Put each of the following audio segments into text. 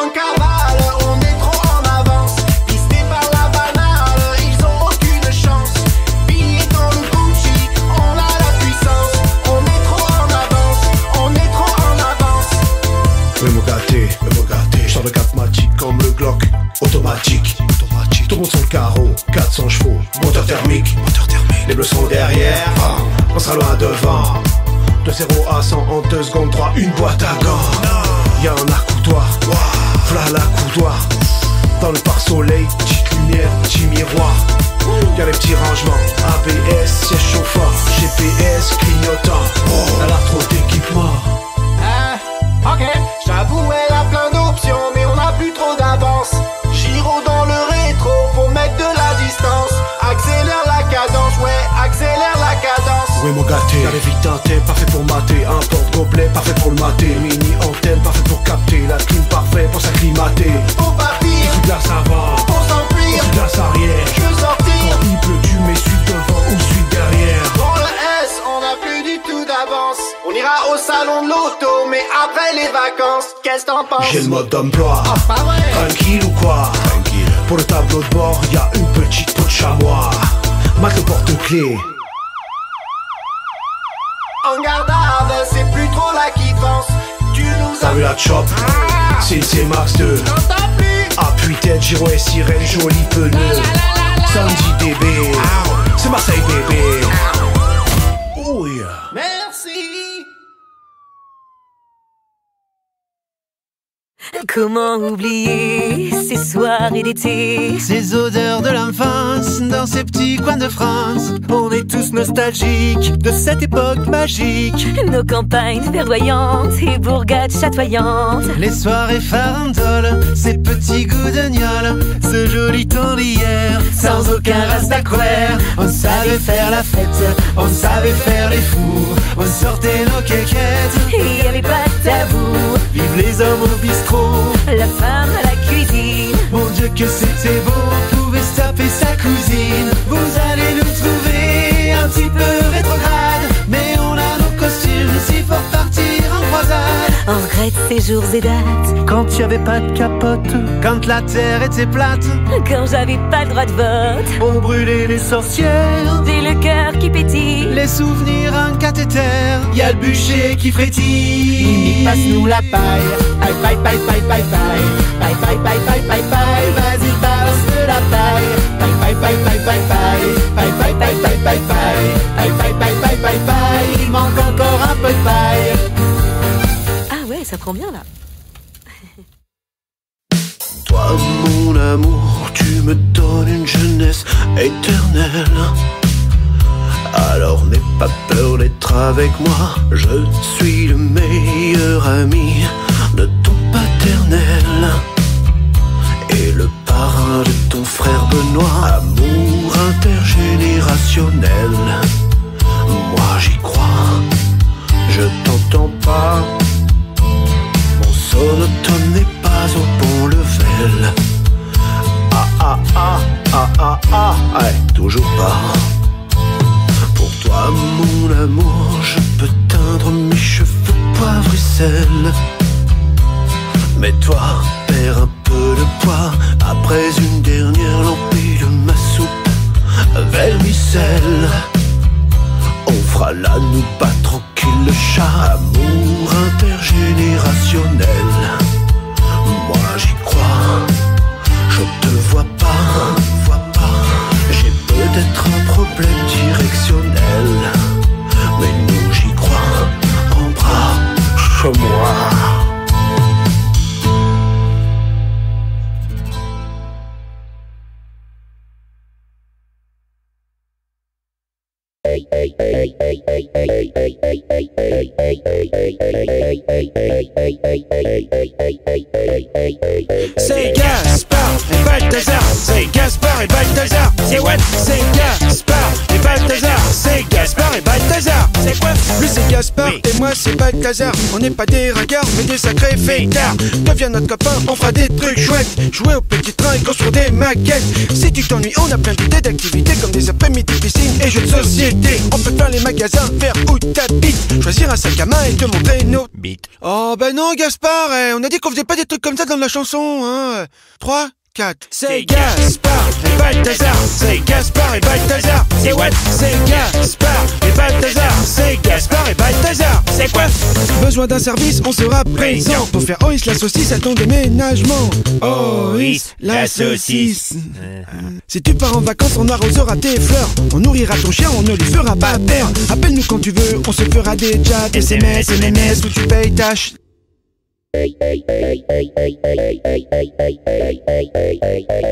en cavale, on est trop en avance. Pistés par la banale, ils ont aucune chance. Billets dans le Gucci, on a la puissance. On est trop en avance, on est trop en avance. Oui mon gâté, j'sors de 4 matic comme le Glock. Automatique, tout le monde sur le carreau, 400 chevaux, moteur thermique. Les bleus sont derrière, on sera loin devant. De 0 à 100 en 2 secondes 3, une boîte à gants. Y'a un arc-coudoir, v'là la coudoir. Dans le pare-soleil, petite lumière, petit miroir. Y'a les petits rangements, ABS, siège chauffant, GPS, clignotant. Elle a trop d'équipement. Ok, j'avoue elle a plein d'options, mais on a plus trop d'avance. Giro dans le rétro pour mettre de la distance. Accélère la cadence, ouais, accélère la cadence. Oui mon gâté, y'a les vies teintées, pas fait pour mater. Un porte-gobelet, pas fait pour le mater. Mini antenne, pas fait pour capter. La clim parfait pour s'acclimater. Faut pas pire, il fout de la savane, pour s'enfuir, il fout de la arrière. Je veux sortir, quand il pleut tu mets celui devant ou celui derrière. Dans le S, on a plus du tout d'avance. On ira au salon de l'auto, mais après les vacances, qu'est-ce t'en penses? J'ai le mode d'emploi, pas vrai. Tranquille ou quoi? Tranquille. Pour le tableau de bord, y'a une petite peau de chamois. Mate le porte-clés. En gardade, c'est plus trop la kiffance. Tu nous as vu la chop, c'est Max 2. Appuie tête, giro et sirène, joli pneu. Samedi DB, c'est Marseille bébé. Oh yeah. Merci. Comment oublier ces soirées d'été, ces odeurs de l'enfance dans ces petits coins de France. On est tous nostalgiques de cette époque magique. Nos campagnes verdoyantes et bourgades chatoyantes. Les soirées farandoles, ces petits goûts de gnôle. Ce joli temps d'hier, sans aucun reste à croire. On savait faire la fête, on savait faire les fous. On sortait nos quéquettes, il y avait pas de tabou. Vive les hommes au bistrot, la femme à la cuisine. Mon Dieu que c'était beau, on pouvait se taper sa cousine. Vous allez nous trouver un petit peu rétrograde, mais on a nos costumes s'il faut partir en croisade. On regrette ces jours et dates, quand y avait pas de capote, quand la terre était plate, quand j'avais pas le droit de vote. On brûlait les sorcières, j'ai le cœur qui pétille, les souvenirs en cathéter. Y'a le bûcher qui frétille. Mimi passe-nous la paille. Paille, paille, paille, paille, paille, paille. Paille, paille, paille, paille, paille, paille. Vas-y, passe de la paille. Paille, paille, paille, paille, paille, paille. Paille, paille, paille, paille, paille, paille. Paille, paille, paille, paille, paille, paille. Il manque encore un peu de paille. Ah ouais, ça prend bien là. Toi mon amour, tu me donnes une jeunesse éternelle. Alors n'aie pas peur d'être avec moi. Je suis le meilleur ami de ton paternel et le parrain de ton frère Benoît. Amour intergénérationnel, moi j'y crois. Je t'entends pas, mon sonotone n'est pas au bon level. Toujours pas. Pour toi mon amour, je peux teindre mes cheveux poivre et sel. Mais toi, perds un peu de poids après une dernière lampée de ma soupe vermicelle. On fera la nouba tranquille, le chat. Amour intergénérationnel, moi j'y crois. Je te vois pas. J'ai peut-être un problème directionnel, mais nous j'y crois. Embrasse-moi. C'est Gaspard et Balthazar, c'est Gaspard et Balthazar, c'est what? C'est Gaspard et Balthazar, c'est Gaspard et Balthazar, c'est quoi? Lui c'est Gaspard et moi c'est Balthazar. Balthazar. On n'est pas des ringards, mais des sacrés fêtards. Deviens notre copain, on fera des trucs chouettes. Jouer au petit train et construire des maquettes. Si tu t'ennuies, on a plein d'idées d'activités, comme des après-midi piscine et jeux de société. On peut faire les magasins vers où t'habites, choisir un sac à main et te montrer nos bites. Oh ben non Gaspard, on a dit qu'on faisait pas des trucs comme ça dans la chanson, hein. 3, 4. C'est Gaspard et Balthazar. C'est Gaspard et Balthazar. C'est what? C'est Gaspard et Balthazar. C'est Gaspard et Balthazar. C'est quoi? Besoin d'un service, on sera présent pour faire Oïs la saucisse à ton déménagement. Oïs la saucisse. Si tu pars en vacances, on arrosera tes fleurs. On nourrira ton chien, on ne lui fera pas peur. Appelle-nous quand tu veux, on se fera des chats, SMS, MMS, où tu payes ta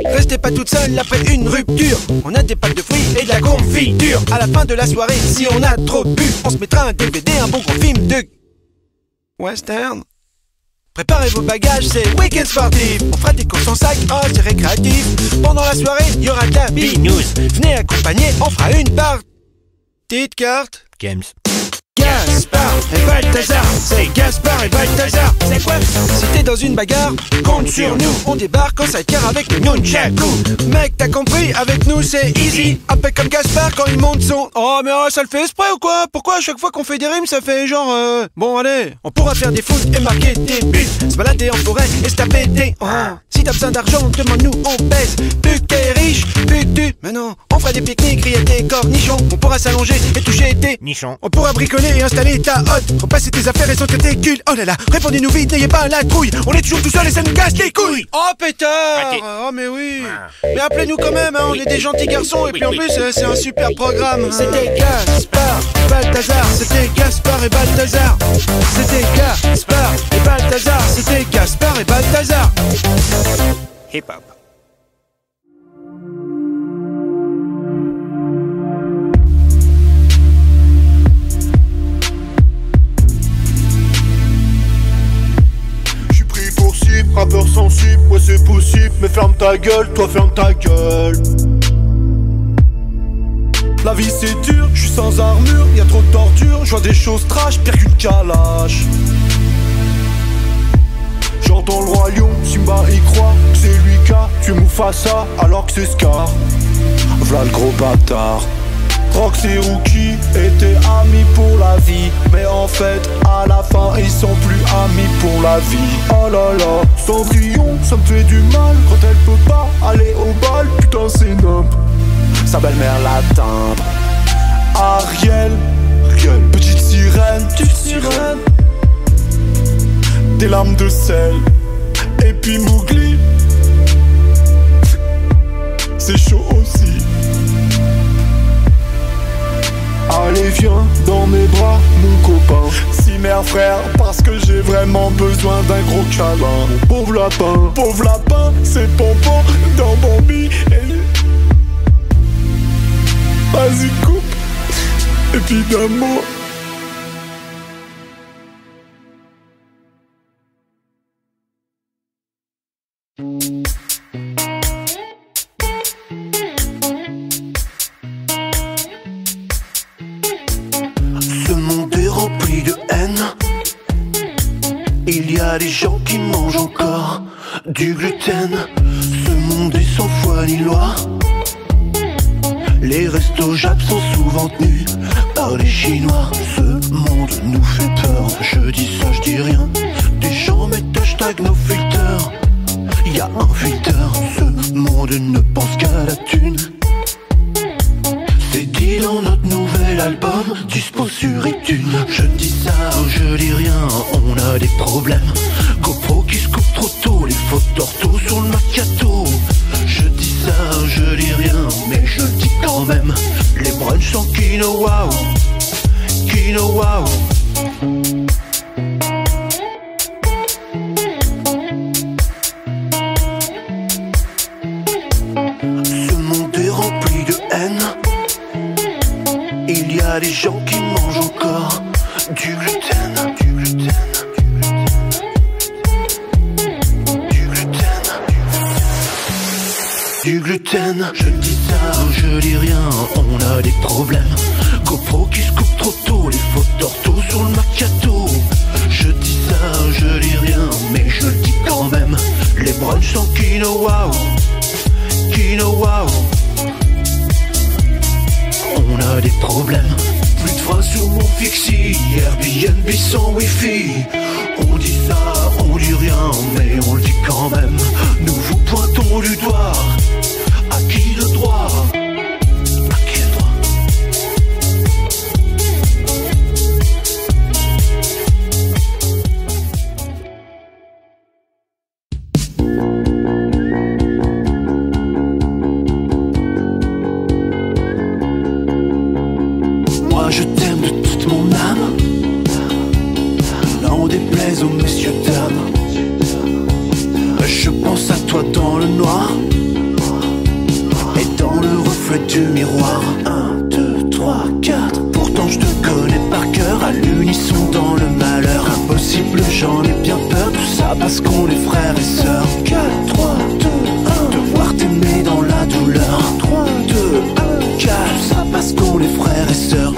Restez pas toute seule après une rupture. On a des pâtes de fruits et de la confiture. À la fin de la soirée, si on a trop bu, on se mettra un DVD, un bon gros film de western. Préparez vos bagages, c'est week-end sportif. On fera des courses en sac, oh c'est récréatif. Pendant la soirée, il y aura de la binous. Venez accompagner, on fera une petite carte Games. Gaspard et Balthazar. C'est Gaspard et Balthazar. C'est quoi? Si t'es dans une bagarre, compte sur nous. On débarque en sidecar avec le nunchaku. Mec, t'as compris, avec nous c'est easy. Un peu comme Gaspard quand il monte son... Oh mais ça le fait exprès ou quoi? Pourquoi à chaque fois qu'on fait des rimes ça fait genre... Bon allez, on pourra faire des foot et marquer des buts. Se balader en forêt et se taper des... Oh. Si t'as besoin d'argent, demande-nous, on baisse. Plus que t'es riche, plus tu... Mais non, on fera des pique-niques, griller des cornichons. On pourra s'allonger et toucher des... Nichons. On pourra bricoler et installer ta hotte. Repasser tes affaires et sortir tes culs. Oh là là, répondez-nous vite, n'ayez pas la trouille. On est toujours tout seul et ça nous casse les couilles. Oh pétard. Oh mais oui. Mais appelez-nous quand même, hein, on est des gentils garçons. Et puis en plus c'est un super programme. C'était Gaspard et Balthazar. C'était Gaspard et Balthazar. C'était Gaspard et Balthazar. C'était Gaspard et Balthazar. Hip-hop. Rappeur sensible, ouais c'est possible, mais ferme ta gueule, toi ferme ta gueule. La vie c'est dur, je suis sans armure, y'a trop de torture, je vois des choses trash, pire qu'une calache. J'entends le roi lion, Simba y croit, que c'est lui qui a tué Mufasa, alors que c'est Scar. V'là le gros bâtard. Rox et Rookie étaient amis pour la vie, mais en fait à la fin ils sont plus amis pour la vie. Oh là là, Cendrillon ça me fait du mal quand elle peut pas aller au bal, putain c'est noble. Sa belle-mère la timbre. Ariel, petite sirène, des larmes de sel. Et puis Mowgli, c'est chaud aussi. Allez viens dans mes bras mon copain. Si mère frère parce que j'ai vraiment besoin d'un gros câlin. Pauvre lapin, c'est pompon dans Bambi. Vas-y coupe. Et puis d'un mot. Il y a des gens qui mangent encore du gluten. Ce monde est sans foi ni loi. Les restos Jap sont souvent tenus par les Chinois. Ce monde nous fait peur. Je dis ça, je dis rien. Des gens mettent hashtag no filter. Y a un filter. Ce monde ne pense qu'à la thune. C'est dit dans notre nouvel album, dispo sur iTunes. Je dis ça, je dis rien, on a des problèmes. GoPro qui se coupe trop tôt, les fautes d'ortho sur le macchiato. Je dis ça, je dis rien, mais je le dis quand même. Les brunchs sans quinoa, quinoa. Ce monde est rempli de haine. Il y a des gens qui mangent encore du gluten, du gluten, du gluten, du gluten. Je dis ça, je dis rien, on a des problèmes. GoPro qui se coupe trop tôt, les fautes d'ortho sur le Mercato. Je dis ça, je dis rien, mais je le dis quand même. Les brunchs sans quinoa, quinoa. On a des problèmes. Plus de phrases sur mon fixie, Airbnb sans wifi. On dit ça, on dit rien, mais on le dit quand même. Nous vous pointons du doigt. À qui le droit? À qui le droit? Moi je t'aime de toute mon âme. N'en déplaise aux messieurs dames. Je pense à toi dans le noir et dans le reflet du miroir. 1, 2, 3, 4. Pourtant je te connais par cœur. À l'unisson dans le malheur. Impossible, j'en ai bien peur. Tout ça parce qu'on est frères et sœurs. 4, 3, 2, 1. Devoir t'aimer dans la douleur. 3, 2, 1, 4. Tout ça parce qu'on est frères et sœurs.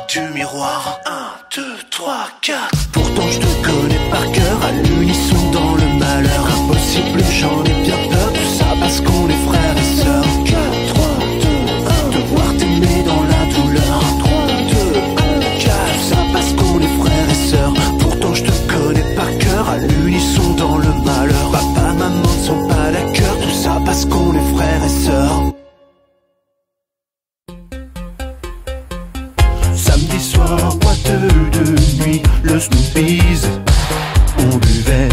Du miroir. 1, 2, 3, 4. Pourtant je te connais par cœur. À l'unisson dans le malheur. Impossible, j'en ai bien peur. Tout ça parce qu'on est frères et sœurs. 4, 3, 2, 1. Devoir t'aimer dans la douleur. 3, 2, 1, 4. Tout ça parce qu'on est frères et sœurs. Pourtant je te connais par cœur. À l'unisson dans le malheur. Papa, maman ne sont pas d'accord. Tout ça parce qu'on est frères et sœurs. Samedi soir, boîte de nuit, le Snoopies. On buvait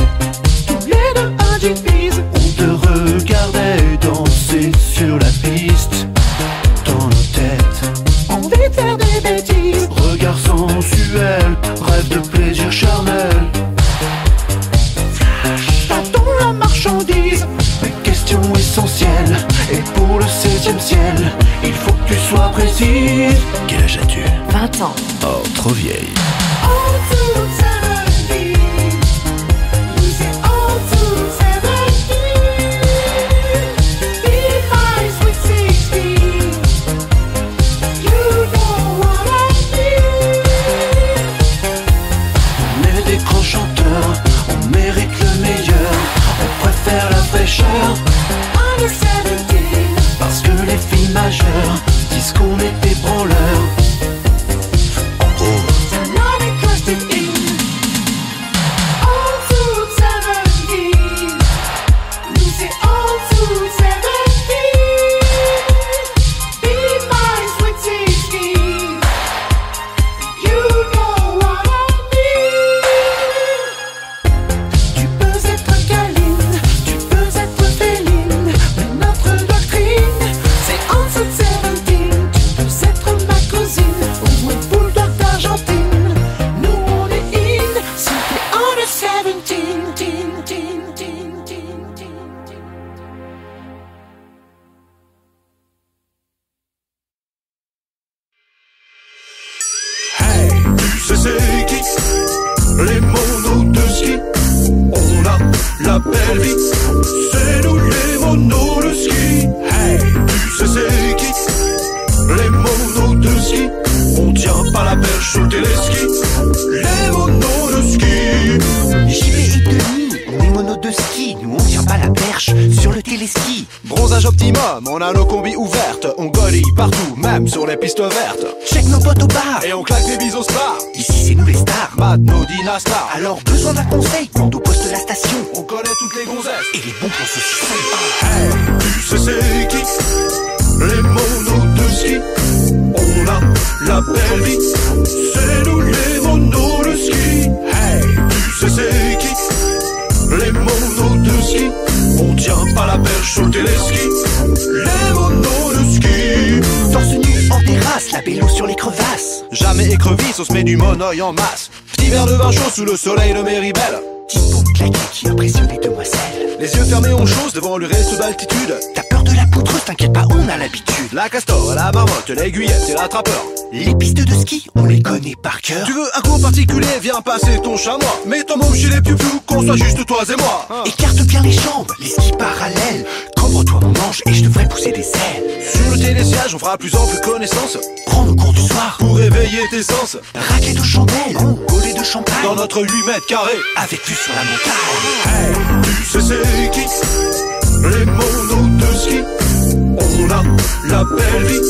tous les deux un gin fizz. On te regardait danser sur la piste. Dans nos têtes, envie de faire des bêtises. Regard sensuel, rêve de plaisir charnel. Flash, tâtons la marchandise. Des questions essentielles. Et pour le 7e ciel, il faut que tu sois précise. Quel âge as-tu? 20 ans. Oh, trop vieille. On est des grands chanteurs, on mérite le meilleur. On préfère la fraîcheur. Parce que les filles majeures disent qu'on est des branleurs. C'est qui les monos de ski? On a la belle vie, c'est nous les monos de ski. Hey, tu sais c'est qui les monos de ski? On tient pas la perche au téléski. Les monos de ski. JP et Denis, on est monos de ski. Nous on tient pas la perche sur le téléski. Bronzage optimum, on a nos combis ouvertes. On golie partout, même sur les pistes vertes. Check nos potes au bar. Et on claque des bises aux stars. Ici c'est nous les stars. Mad, no, Dina, Star. Alors besoin d'un conseil quand on poste la station. On connaît toutes les gonzesses et les bons plans saucissons. Hey, tu sais c'est qui les monos de ski? On a la belle vie, c'est nous les monos de ski. Hey, tu sais c'est qui les monos de ski? On tient pas la perche au téléski. Les monos de ski. Torse nu en terrasse, la vélo sur les crevasses. Jamais écrevisse, on se met du monoeil en masse. Petit verre de vin chaud sous le soleil de Méribel. Petit pot claqué qui impressionne les demoiselles. Les yeux fermés on chose devant le resto d'altitude. T'as peur de la poudreuse, t'inquiète pas, on a l'habitude. La castor, la marmotte, l'aiguillette et l'attrapeur. Les pistes de ski, on les connaît par cœur. Tu veux un cours particulier, viens passer ton chamois. Mets ton môme chez les piou-piou, qu'on soit juste toi et moi. Écarte bien les jambes, les skis parallèles. Couvre-toi mon ange et je devrais pousser des ailes. Sur le télésiège, on fera plus ample connaissance. Prends nos cours du soir pour réveiller tes sens. Raclette aux chandelles, golé de champagne. Dans notre 8 mètres carrés, avec vue sur la montagne. Hey, tu sais c'est qui? Les monos de ski. On a la belle vie,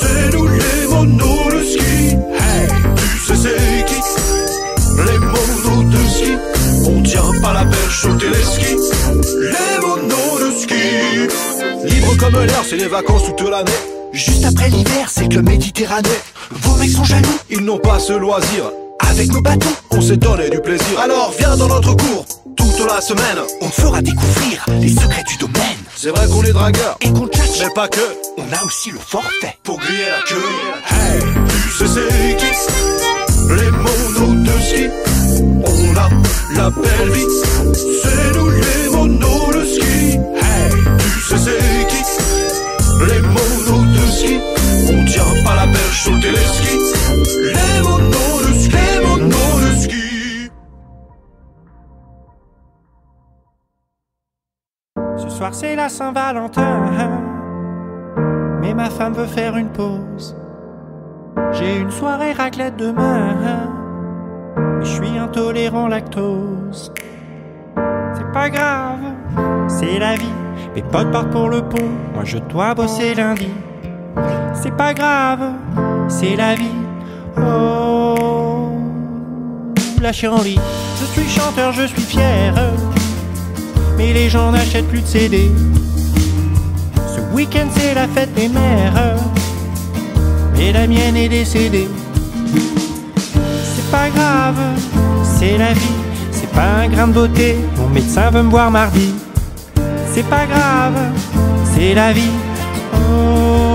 c'est nous les monos de ski. Hey, tu sais c'est qui? Les monos de ski. On tient pas la perche sur le téléski. Les monos de ski. Libre comme l'air, c'est les vacances toute l'année. Juste après l'hiver, c'est que le Méditerranée. Vos mecs sont jaloux, ils n'ont pas ce loisir. Avec nos bâtons, on s'est donné du plaisir. Alors viens dans notre cours, toute la semaine. On te fera découvrir les secrets du domaine. C'est vrai qu'on est dragueur, et qu'on tchatche, mais pas que. On a aussi le forfait pour griller la queue. Hey, tu sais c'est qui? Les monos de ski. On a la belle vie, c'est nous les monos de ski. Hey, tu sais c'est qui? Les monos de ski. On tient pas la perche sur le téléski. Les monos de ski, les monos de ski. Ce soir c'est la Saint-Valentin, mais ma femme veut faire une pause. J'ai une soirée raclette demain, mais je suis intolérant lactose. C'est pas grave, c'est la vie. Mes potes partent pour le pont, moi je dois bosser lundi. C'est pas grave, c'est la vie. Oh, la chienlit. Je suis chanteur, je suis fier, mais les gens n'achètent plus de CD. Ce week-end c'est la fête des mères, mais la mienne est décédée. C'est pas grave, c'est la vie. C'est pas un grain de beauté, mon médecin veut me voir mardi. C'est pas grave, c'est la vie. Oh,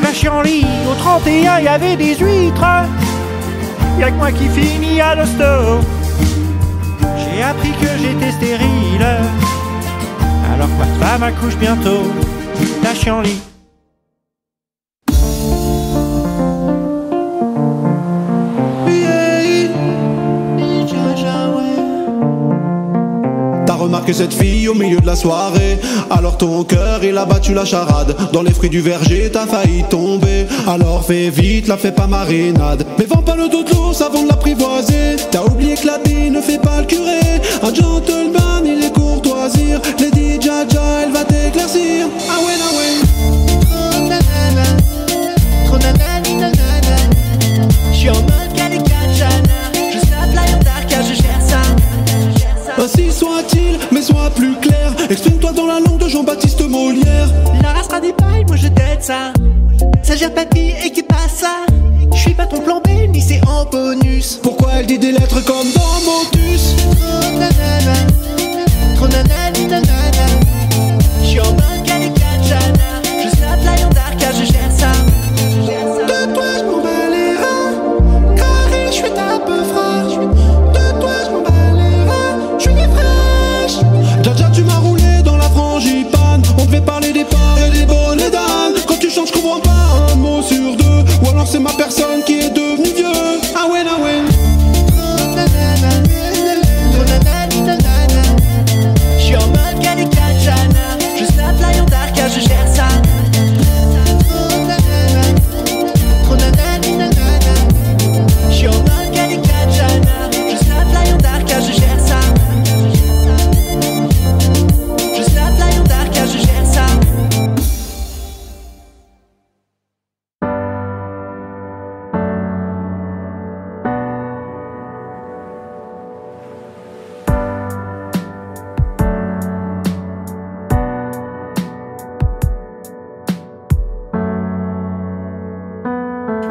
la chienlit. Au 31 y'avait des huîtres, y'a que moi qui finis à l'hosto. J'ai appris que j'étais stérile, alors que ma femme accouche bientôt. La chienlit. Remarqué cette fille au milieu de la soirée. Alors ton cœur il a battu la charade. Dans les fruits du verger t'as failli tomber. Alors fais vite, la fais pas marinade. Mais vends pas le dos de l'ours avant de l'apprivoiser. T'as oublié que la bille ne fait pas le curé. Un gentleman il est courtoisir. Lady Jaja elle va t'éclaircir. Ah ouais, ah ouais. Oh nanana, trop nanani nanana. J'suis en mode Calicajana. Je snap la Yondarka, je gère ça. Ainsi soit-il, mais sois plus clair. Exprime-toi dans la langue de Jean-Baptiste Molière. La race sera des pailles, moi je t'aide ça. Ça gère papy et qui passe ça. Je suis pas ton plan B, ni c'est en bonus. Pourquoi elle dit des lettres comme dans Motus? Oh nanana, trop nanani nanana. J'suis en mode Calicajana. Je snap la Yondarka, je gère ça. De toi j'm'en bats les reins. Carré, j'suis ta peu frère. De toi j'm'en bats les reins. J'suis fraîche. Jaja tu m'as roulé dans la frangipane. On devait parler des parts et des bonnes et d'âne. Quand tu chantes j'comprends pas un mot sur deux. Ou alors c'est ma personne qui est devenue vieux. Ah ouais, ah ouais. Oh nanana, trop nanani nanana. J'suis en mode Calicajana. Je snap la Yondarka, je gère ça. Oh nanana, trop nanani nanana. J'suis en mode Calicajana. Je snap la Yondarka, je gère ça. Je snap la Yondarka, je gère ça.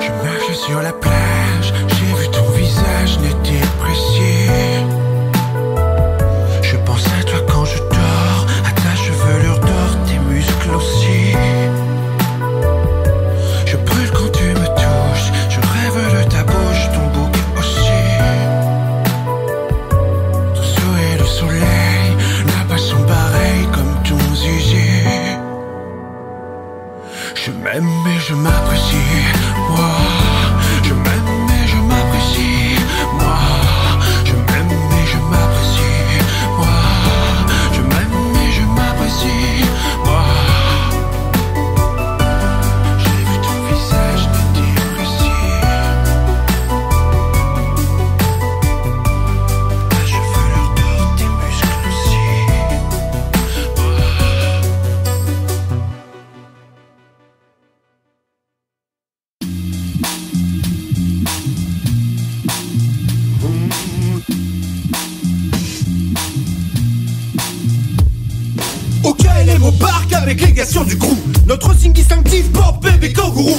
Je marche sur la plage, j'ai vu ton visage net et précis. Je pense à toi quand je dors, à ta chevelure d'or, tes muscles aussi. Je brûle quand tu me touches, je rêve de ta bouche, ton bouquet m'aime mais je m'apprécie, moi. Je m'aime mais je m'apprécie, moi. Je m'aime mais je m'apprécie, moi. Je m'aime mais je m'apprécie, moi. J'ai vu ton visage n'était précis. Ta chevelure d'or, tes muscles aussi. Ok, elle aime au parc avec les gars sur du crew. Notre signe distinctif, pop, bébé, kangourou.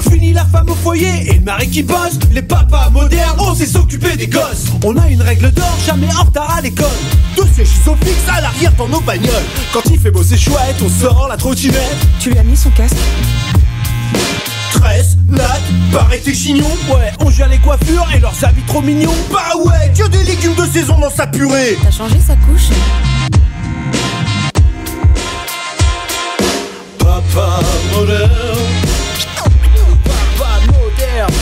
Fini la femme au foyer et le mari qui bosse. Les papas modernes, on sait s'occuper des gosses. On a une règle d'or, jamais en retard à l'école. Deux sièges isofixes à l'arrière dans nos bagnoles. Quand il fait beau c'est chouette, on sort la trottinette. Tu lui as mis son casque? Tresse, natte, paraît tes chignons. Ouais, on gère les coiffures et leurs habits trop mignons. Bah ouais, que des légumes de saison dans sa purée. T'as changé sa couche? Papa moderne. Papa moderne.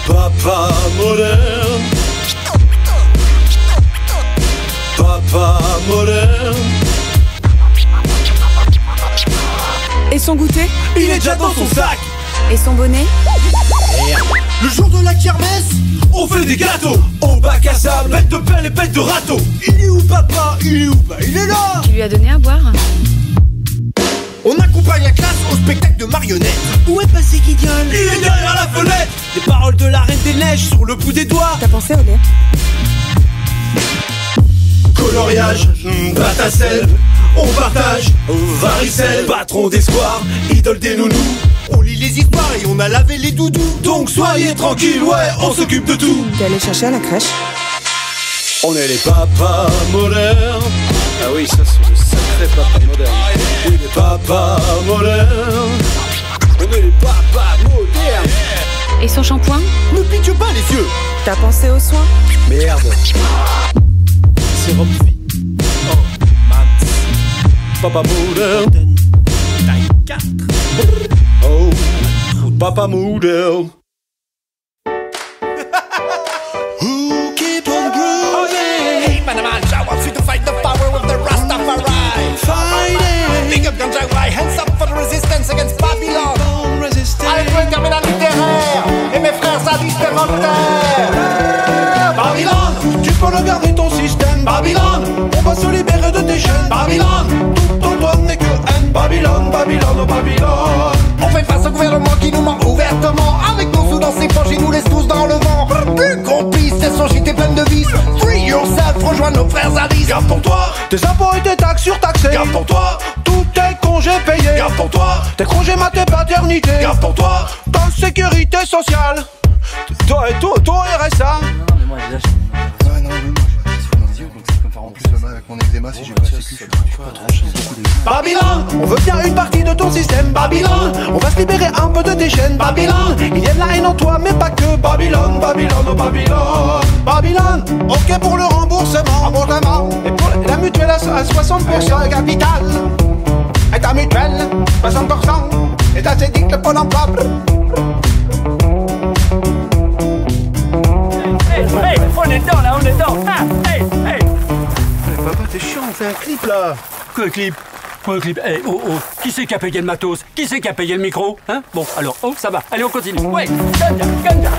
Papa moderne. Papa moderne. Et son goûter? Il est déjà dans son sac. Et son bonnet? Le jour de la kermesse, on fait des gâteaux. Au bac à sable, bête de pelle et bête de râteau. Il est où papa? Il est où? Bah il est là. Tu lui as donné à boire? On accompagne la classe au spectacle de marionnettes. Où est passé Gideon? Il est derrière la fenêtre. Les paroles de la Reine des Neiges sur le bout des doigts. T'as pensé au lait? Coloriage, batacelle, on partage, varicelle. Patron d'espoir, idole des nounous. On lit les histoires et on a lavé les doudous. Donc soyez tranquille, ouais, on s'occupe de tout. T'es allé chercher à la crèche? On est les papas modernes. Ah oui, ça c'est le sacré papa moderne. Oui, les papas modernes. On est les papas modernes. Et son shampoing? Ne pique pas les yeux. T'as pensé aux soins? Merde. Sérum vie. Oh, Mams. Papa moderne. Taille 4. Oh, papa moderne. Who keep on grooving? Hey, man, I want you to fight the power of the Rastafari. Fighting. Big up Ganja, hands up for the resistance against Babylon. Avec le terminal littéraire et mes frères sadistes et volontaires. Babylone, tu peux regarder ton système. Babylone, on va se libérer de tes chaînes. Babylone, tout autour n'est que haine. Babylone, Babylone, oh Babylone. On fait face au gouvernement qui nous ment ouvertement. Avec nos sous dans ses poches, il nous laisse tous dans le vent. Plus complice, cette société pleine de vices. Free yourself, rejoins nos frères zadistes. Garde pour toi tes impôts et tes taxes surtaxées. Garde pour toi tous tes congés payés. Garde pour toi tes congés mat et paternité. Garde pour toi ta sécurité sociale. Toi et tout, toi RSA. Non, mais moi, déjà, je suis... Non, mais moi, je suis dans les yeux, donc ça peut me faire en plus le mal avec mon eczéma si j'ai pas sécu. Je suis pas tranché. Babylone, on veut bien une partie de ton système. Babylone, on va se libérer un peu de tes chaînes. Babylone, il y a de la haine en toi, mais pas que. Babylone, Babylone, oh Babylone. Babylone, ok pour le remboursement. Et pour la mutuelle à 60% capital. Et ta mutuelle, 60%. Et ta sédique, le pôle emploi. Hey, on est dedans là, on est dedans. Ah, hey, hey. Papa, t'es chiant, on fait un clip là. Quoi le clip? Quoi le clip? Eh, oh, oh, qui c'est qui a payé le matos? Qui c'est qui a payé le micro? Hein? Bon, alors, oh, ça va. Allez, on continue. Ouais, Ganja, Ganja.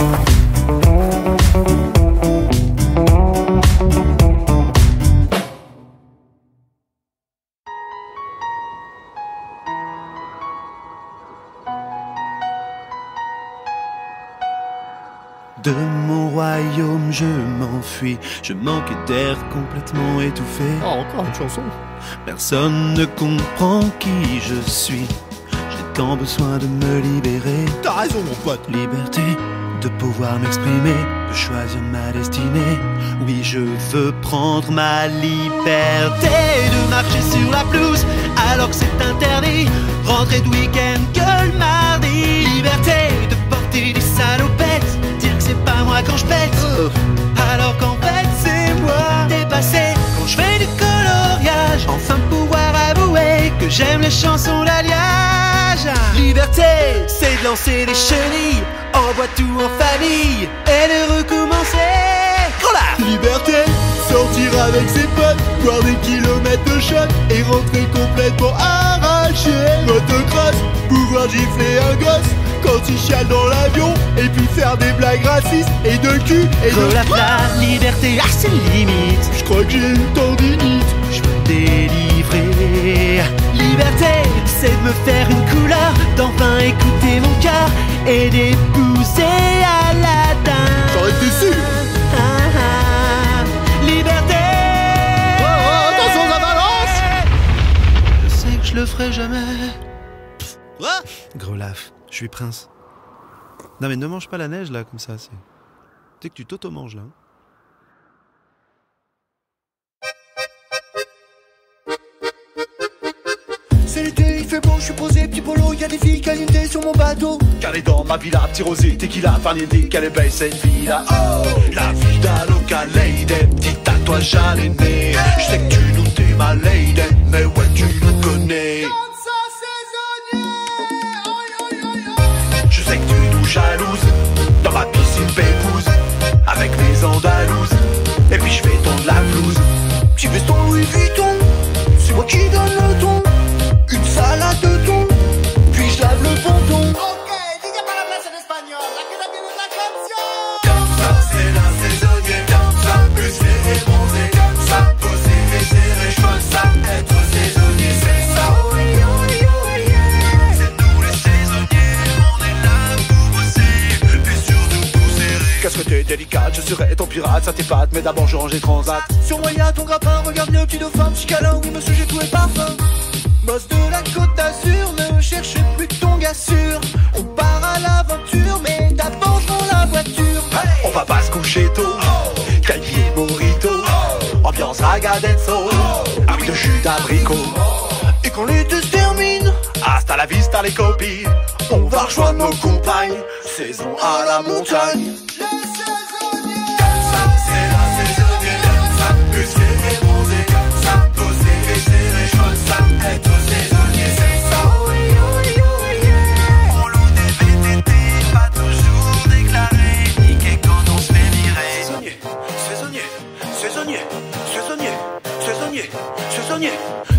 De mon royaume je m'enfuis, je manque d'air complètement étouffé. Oh, encore une chanson. Personne ne comprend qui je suis, j'ai tant besoin de me libérer. T'as raison mon pote. Liberté de pouvoir m'exprimer, de choisir ma destinée. Oui, je veux prendre ma liberté, de marcher sur la pelouse alors que c'est interdit, rentrer de week-end que le mardi. Liberté de porter des salopettes, dire que c'est pas moi quand je pète, alors qu'en fait c'est moi. Dépassé quand je fais du coloriage, enfin pouvoir avouer que j'aime les chansons d'alliage. liberté, c'est de lancer des chenilles, en boîte ou en famille, et de recommencer. Voilà. Liberté, sortir avec ses potes, boire des kilomètres de shot et rentrer complètement arraché. Motocross, pouvoir gifler un gosse quand il chiale dans l'avion, et puis faire des blagues racistes et de cul et de... La liberté, ah c'est limite. Je crois que j'ai une tendinite. Je veux me délivrer. Liberté, c'est de me faire une couleur, d'enfin écouter mon cœur et d'épouser Aladdin. J'aurais été sûr. Liberté. Oh, attention la balance. Je sais que je le ferai jamais. Quoi? Grelaf, je suis prince. Non mais ne mange pas la neige là comme ça, c'est... Tu sais que tu t'auto-manges là. C'est l'été, il fait beau, je suis posé, petit polo, y'a des filles calientées sur mon bateau. Calé dans ma villa, petit rosé, tequila, farniente, qu'elle est belle cette villa. Oh, la vida loca lady, petit tatouage à l'aîné. Je sais que tu nous t'es ma lady, mais ouais tu nous connais. Je sais que tu nous jalouses, dans ma piscine pépouse, avec mes andalouses, et puis je fais ton de la blouse. Petit veston Louis Vuitton, c'est moi qui donne le ton. Une salade de thon, puis je lave le ponton. Ok, diga para hablar en español, la que también es la canción. Comme ça, c'est la saisonnière. Comme ça, musclé et bronzé. Comme ça, posé et serré. Je veux ça, être saisonnier. C'est ça, oui, oui, oui, yeah. C'est nous les saisonniers. On est là pour bosser et surtout pour serrer. Qu'est-ce que t'es délicate, je serai ton pirate. Ça t'épate, mais d'abord je range les transats. Sur moi y'a ton grappin, regarde le petit dauphin, petit câlin, oui monsieur j'ai tout et parfum. Boss de la Côte d'Azur, ne cherchez plus ton gars sûr. On part à l'aventure, mais d'abord je rends la voiture. Hey, on va pas se coucher tôt, Calier Morito, ambiance ragadenzo, avec de jus d'abricot. Et quand l'été se termine, hasta la vista les copines, on va rejoindre nos compagnes, saison à la montagne. C'est la saisonnière, comme ça, musclé et bronzé, comme ça, posé et serré, je veux ça, être saisonnier, c'est ça, oui, oui, oui, yeah. On loue des VTT, pas toujours déclarés, niqué quand on se fait virer. Saisonnier, saisonnier, saisonnier, saisonnier, saisonnier, saisonnier,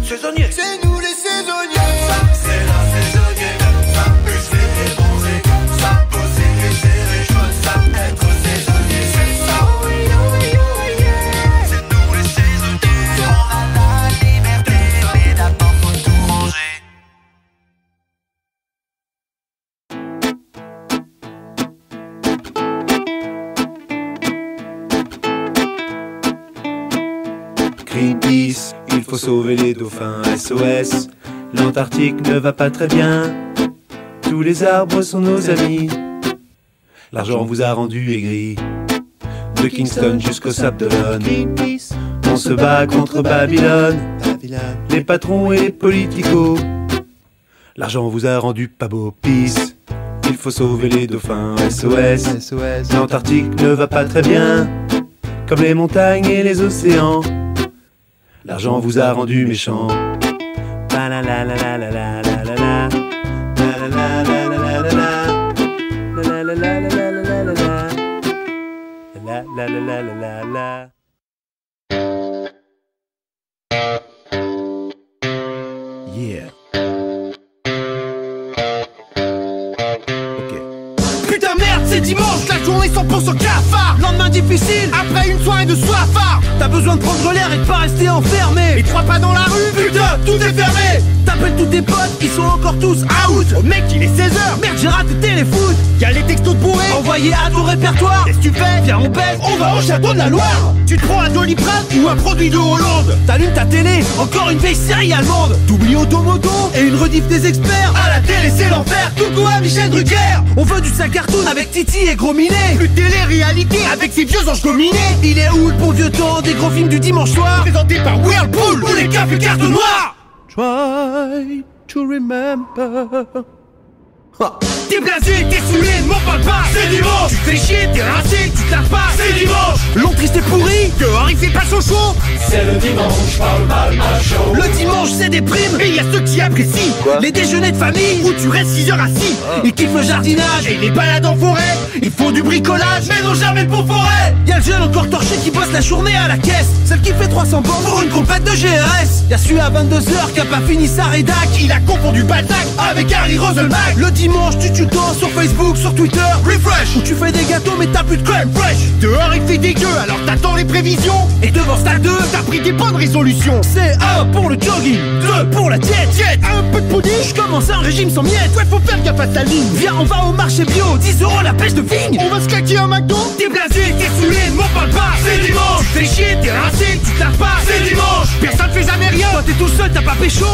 saisonnier. c'est nous les saisonniers. C'est la saisonnière, comme ça, musclé et bronzé, comme ça, posé et serré, je veux ça, être saisonnier, c'est ça, oui, oui, oui, yeah. C'est nous les saisonniers, on a la liberté, mais d'abord faut tout ranger. Greenpeace, il faut sauver les dauphins. SOS, l'Antarctique ne va pas très bien. Tous les arbres sont nos amis. L'argent vous a rendu aigri. De Kingston jusqu'au Sable d'Olonne, on se bat contre Babylone. Les patrons et les politicos. L'argent vous a rendu pas beau. Peace, il faut sauver les dauphins. SOS, l'Antarctique ne va pas très bien. Comme les montagnes et les océans. L'argent vous a rendu méchant. La la la la la la la la la la. La la la la la la la la. La la la la la la la la la. La la la la la la la. Yeah. Putain merde, c'est dimanche, la journée 100% cafard. Lendemain difficile, après une soirée de soifard. T'as besoin de prendre l'air et de pas rester enfermé. Et 3 pas dans la rue, putain, tout est fermé. T'appelles tous tes potes, ils sont encore tous out. Oh mec, il est 16h, merde, j'ai raté téléfoot. Y'a les textos de bourrés, envoyés à ton répertoire. Qu'est-ce que tu fais? Viens on baise, on va au château de la Loire. Tu te prends un Doliprane ou un produit de Hollande. T'allumes ta télé, encore une vieille série allemande. T'oublies Automoto et une rediff des experts. À la télé c'est l'enfer, coucou à Michel Drucker. On veut du sac cartoon avec Titi et Gros Minet. Plus de télé-réalité avec ces vieux anges gominés. Il est où le bon vieux temps des gros films du dimanche soir? Présenté par Whirlpool ou les cafés cartes noires. Try to remember. T'es blasé, t'es saoulé, ne m'en parle pas. C'est dimanche. Tu te fais chier, t'es rincé, tu te laves pas. C'est dimanche. Long triste et pourri, dehors il fait pas son chaud. C'est le dimanche, parle mal ma show. Le dimanche c'est des primes, et y a ceux qui apprécient les déjeuners de famille où tu restes 6 heures assis. Ils kiffent le jardinage et les balades en forêt. Ils font du bricolage, mais n'ont jamais de beau forêt. Y'a le jeune encore torché qui bosse la journée à la caisse. Celle qui fait 300 bornes pour une compète de GRS. Y'a celui à 22h qui a pas fini sa rédac. Il a confondu Balzac avec Harry Roselmack. Le dimanche tu tutos sur Facebook, sur Twitter, refresh, où tu fais des gâteaux mais t'as plus de crème fraîche. Dehors il fait dégueu alors t'attends les prévisions. Et devant Stade 2 t'as pris des bonnes résolutions. C'est 1 pour le jogging, 2 pour la diète, un peu de pudding. J'commence un régime sans miettes. Ouais faut faire gaffe à sa ligne. Viens on va au marché bio, 10 € la pêche de vigne. On va se claquer un McDo. T'es blasé, t'es saoulé, ne m'en parle pas. C'est dimanche. Tu te fais chier, t'es rincé, tu te laves pas. C'est dimanche. Personne fait jamais rien. Toi t'es tout seul, t'as pas pécho.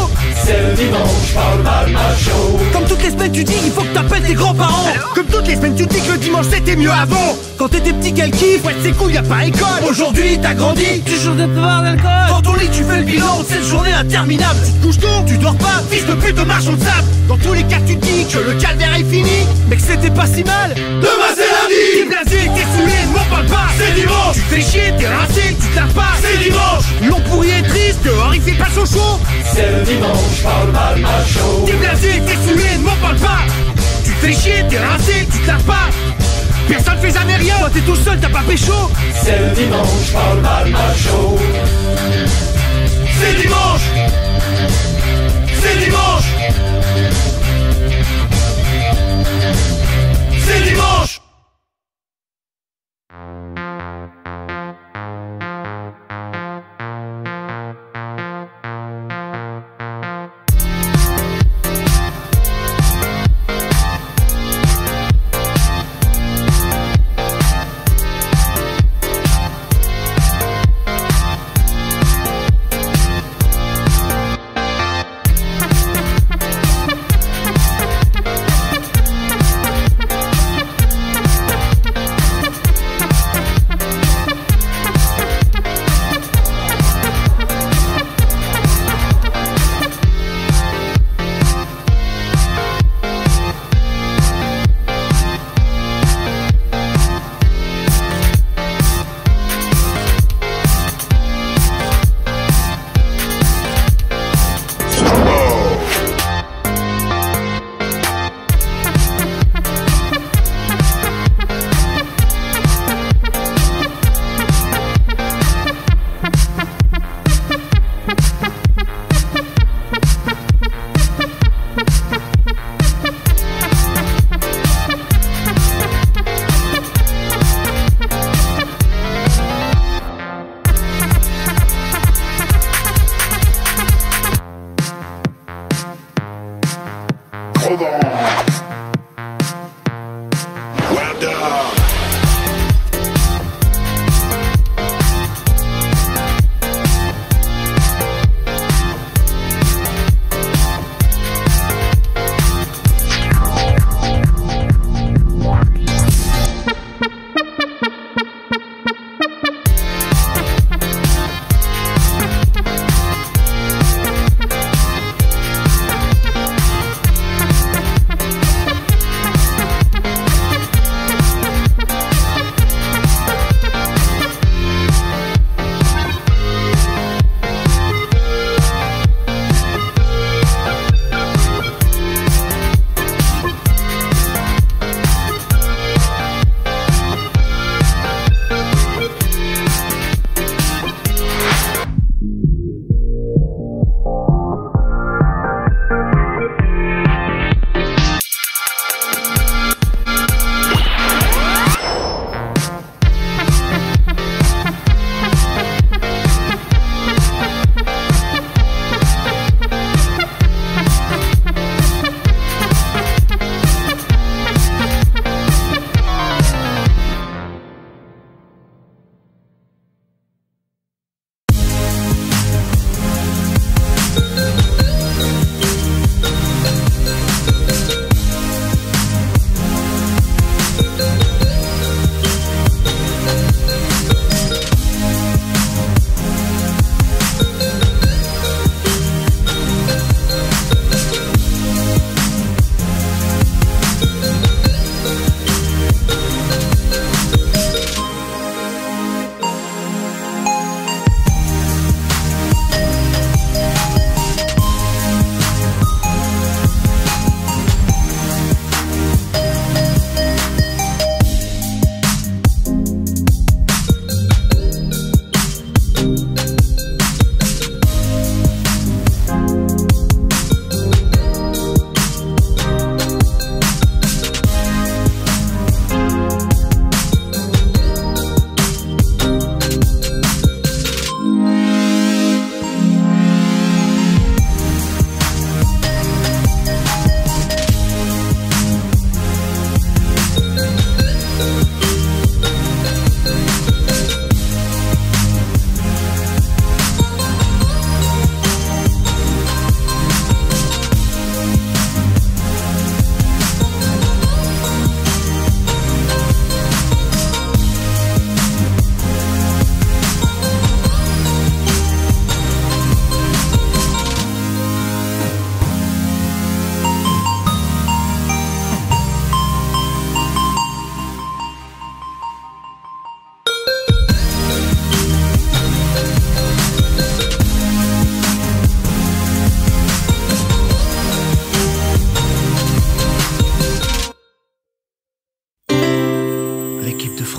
C'est le dimanche, parle mal ma show. Comme toutes les semaines tu dis il faut que t'appelles tes grands-parents. Comme toutes les semaines tu dis que le dimanche c'était mieux avant. Quand t'étais petit quel kiff, ouais c'est cool, y'a pas école. Aujourd'hui t'as grandi, tu jours de boire d'alcool. Dans ton lit tu fais le bilan de cette journée interminable. Tu te couches tôt, tu dors pas, fils de pute de marchand de sable. Dans tous les cas tu te dis que le calvaire est fini, mais que c'était pas si mal. Demain c'est lundi. T'es blasé, t'es saoulé, ne m'en parle pas. C'est dimanche. Tu te fais chier, t'es rincé, tu te laves pas. C'est dimanche. Long pourri et triste, dehors il fait pas son chaud. C'est le dimanche, parle mal ma show. T'es blasé, t'es saoulé, ne m'en parle pas. Tu te fais chier, t'es rincé, tu te laves pas. Personne fait jamais rien. Toi t'es tout seul, t'as pas pécho. C'est le dimanche, parle mal ma show. C'est dimanche. C'est dimanche. C'est dimanche.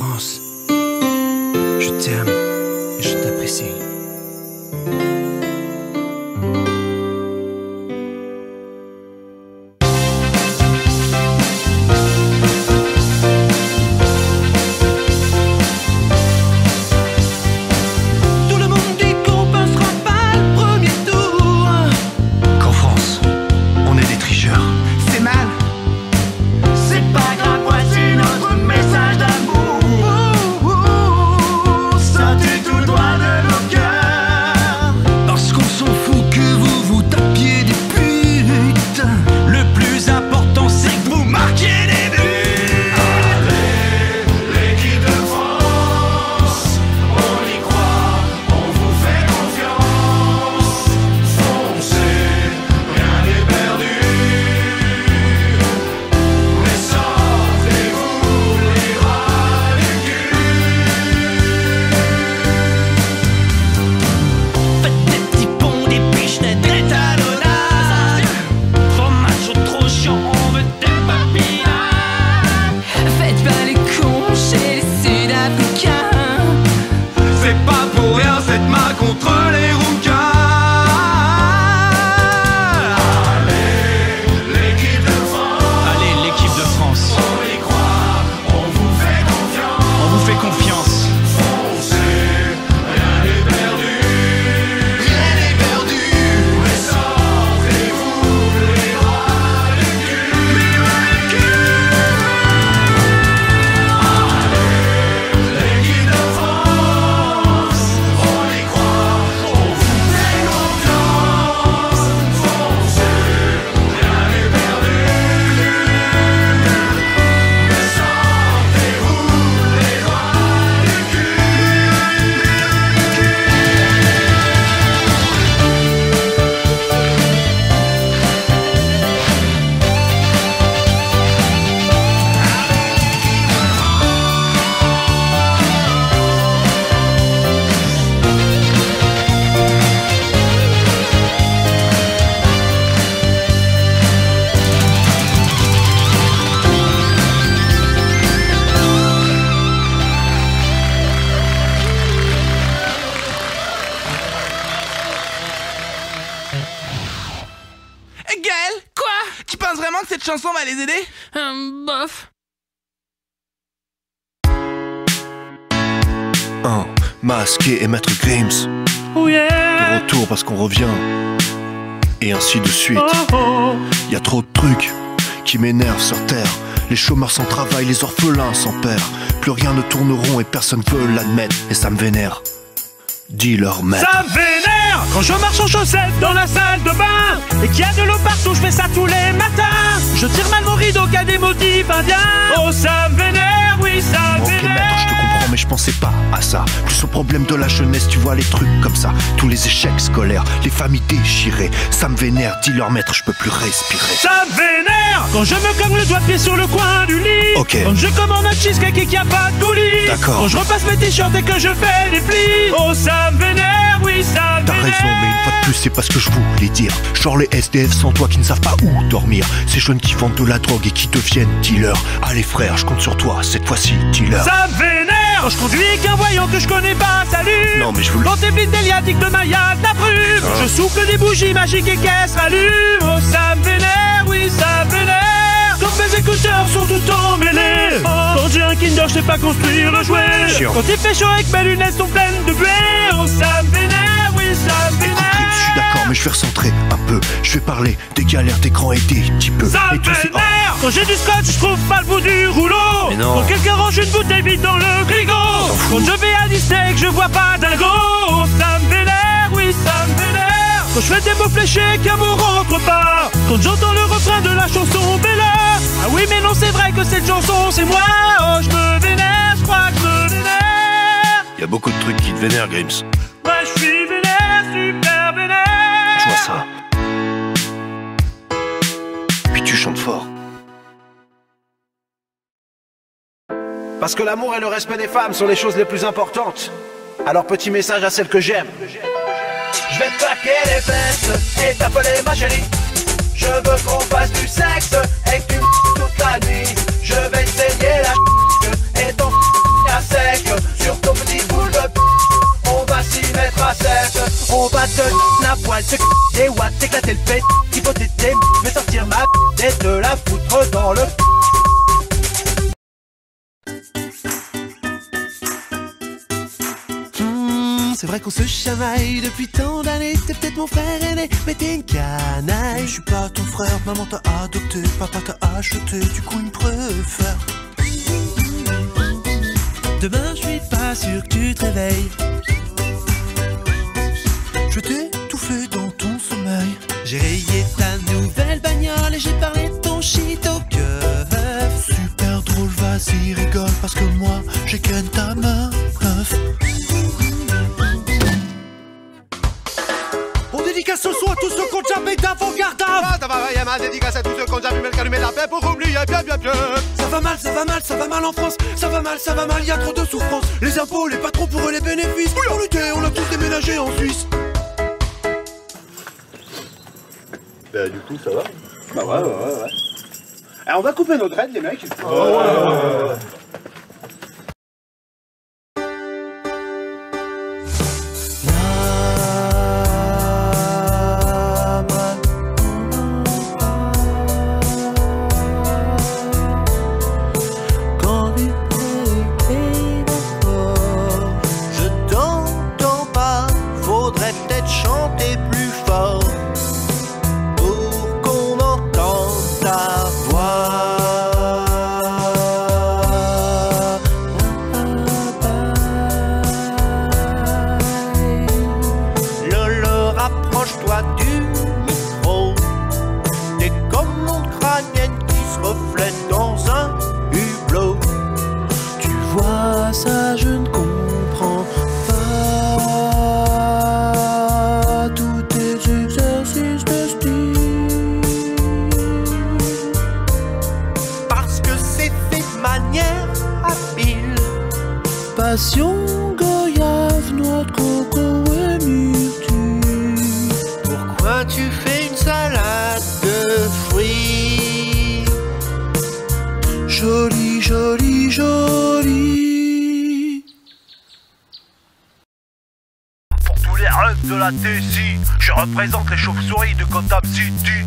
France, je t'aime et je t'apprécie. Tout le monde dit qu'on passera pas le premier tour. Qu'en France, on est des tricheurs. C'est mal. C'est pas grave, voici notre message d'amour. Sortez tout droit de nos cœurs. Parce qu'on s'en fout que vous vous tapiez des putes. Le plus important c'est que vous marquiez des buts. Allez, l'équipe de France, on y croit, on vous fait confiance. Foncez, rien n'est perdu. Mais sortez-vous les rats du cul. Faites des petits ponts, des pichenettes, des talonnades. Fromage trop chiant, on veut des papilles. Faites pas les cons chez les Sud-Africains. C'est pas pour rien cette main contre les rouquins. Allez, l'équipe de France, Allez, l'équipe de France, on y croit, on vous fait confiance. on vous fait confiance. Foncez, rien n'est perdu. Rien n'est perdu. Mais sortez-vous les rats du cul. L'équipe de France, on y croit, on vous fait confiance. Foncez, rien n'est perdu. Mais sortez-vous les rats du cul. Gaël, quoi? Tu penses vraiment que cette chanson va les aider? Bof. Masqué et Maître Grims. Oh De yeah. retour parce qu'on revient. Et ainsi de suite. Y a trop de trucs qui m'énervent sur terre. Les chômeurs sans travail, les orphelins sans père. Plus rien ne tourne rond et personne veut l'admettre. Et ça me vénère. Dis leur maître. Ça me vénère quand je marche en chaussettes dans la salle de bain et qu'il y a de l'eau partout, je fais ça tous les matins. Je tire mal mon rideau qui a des motifs indiens. Oh ça me vénère, oui ça me Ok vénère. maître, je te comprends mais je pensais pas à ça. Plus au problème de la jeunesse, tu vois les trucs comme ça. Tous les échecs scolaires, les familles déchirées. Ça me vénère, dis leur maître, je peux plus respirer. Ça me vénère quand je me cogne le doigt de pied sur le coin du lit. Ok. Quand je commande un cheesecake et qu'il n'y a pas de coulis. D'accord. Quand je repasse mes t-shirts et que je fais des plis. Oh ça me vénère, oui ça me T'as vénère. raison, mais une fois de plus, c'est pas ce que je voulais dire. Genre les SDF sans toi qui ne savent pas où dormir. Ces jeunes qui vendent de la drogue et qui deviennent dealers. Allez frère, je compte sur toi, cette fois-ci, dealer. Ça me vénère quand je conduis avec un voyant que je connais pas, salut. Non mais je veux le... Quand t'es blindé, Déliatique de Maya, de la brume. Je souffle des bougies magiques et qu'elles se rallument. Oh ça me vénère, oui ça me vénère. Quand mes écouteurs sont tout emmêlés. Quand j'ai un Kinder, je sais pas construire le jouet. Chiant. Quand il fait chaud et que mes lunettes sont pleines de buée. Oh ça me vénère, oui ça me vénère. Écoute, je suis d'accord, mais je vais recentrer un peu. Je vais parler des galères d'écran et des petits peu. Ça et me tous ces... vénère. Quand j'ai du scotch, je trouve pas le bout du rouleau. Mais non. Quand quelqu'un range une bouteille vide dans le frigo. Quand je vais à Disney et que je vois pas dingo. Oh, ça me vénère, oui ça me vénère. Quand je fais des mots fléchés qu'un mot rentre pas. Quand j'entends le refrain de la chanson Bella. Ah oui mais non c'est vrai que cette chanson c'est moi. Oh je me vénère, je crois que je me vénère. Y a beaucoup de trucs qui te vénèrent, Grims. Ouais je suis vénère, super vénère. Je vois ça. Puis tu chantes fort. Parce que l'amour et le respect des femmes sont les choses les plus importantes. Alors petit message à celles que j'aime. Je vais te claquer les fesses et t'appeler ma chérie. Je veux qu'on fasse du sexe et que tu toute la nuit. Je vais te saigner la et ton à me la foutre dans le... C'est vrai qu'on se chamaille depuis tant d'années. T'es peut-être mon frère aîné, mais t'es une canaille. Je suis pas ton frère, maman t'a adopté, papa t'a acheté, du coup il me préfère. Demain je suis pas sûr que tu te réveilles. Je t'ai tout fait dans ton sommeil. J'ai rayé ta nouvelle bagnole et j'ai parlé de ton shit au keuf. Super drôle, vas-y rigole, parce que moi j'ai ken ta meuf. On dédicace ce soir à tous ceux qui ont déjà payé d'avant-garde. Ah, ça va, ma dédicace à tous ceux qui ont déjà fumé le calumet de la paix pour oublier bien. Ça va mal, ça va mal, ça va mal en France. Ça va mal, y a trop de souffrance. Les impôts, les patrons pour eux les bénéfices. Pour lutter, on a tous déménagé en Suisse. Bah du coup ça va. Bah ouais. Alors on va couper nos dreads les mecs. Ouais. Je t'entends pas, faudrait peut-être chanter plus fort pour qu'on entende ta voix. Lolo, rapproche-toi du micro. T'es comme l'onde crânienne qui se reflète dans un hublot. Tu vois ça, je ne comprends pas tous tes exercices de style. Parce que c'est fait de manière habile. Passion, goyave, noix de coco et myrtille. Pourquoi tu fais une salade de fruits? Joli, joli, joli. Pour tous les rêves de la TSI, je représente les chauves-souris de Gotham City.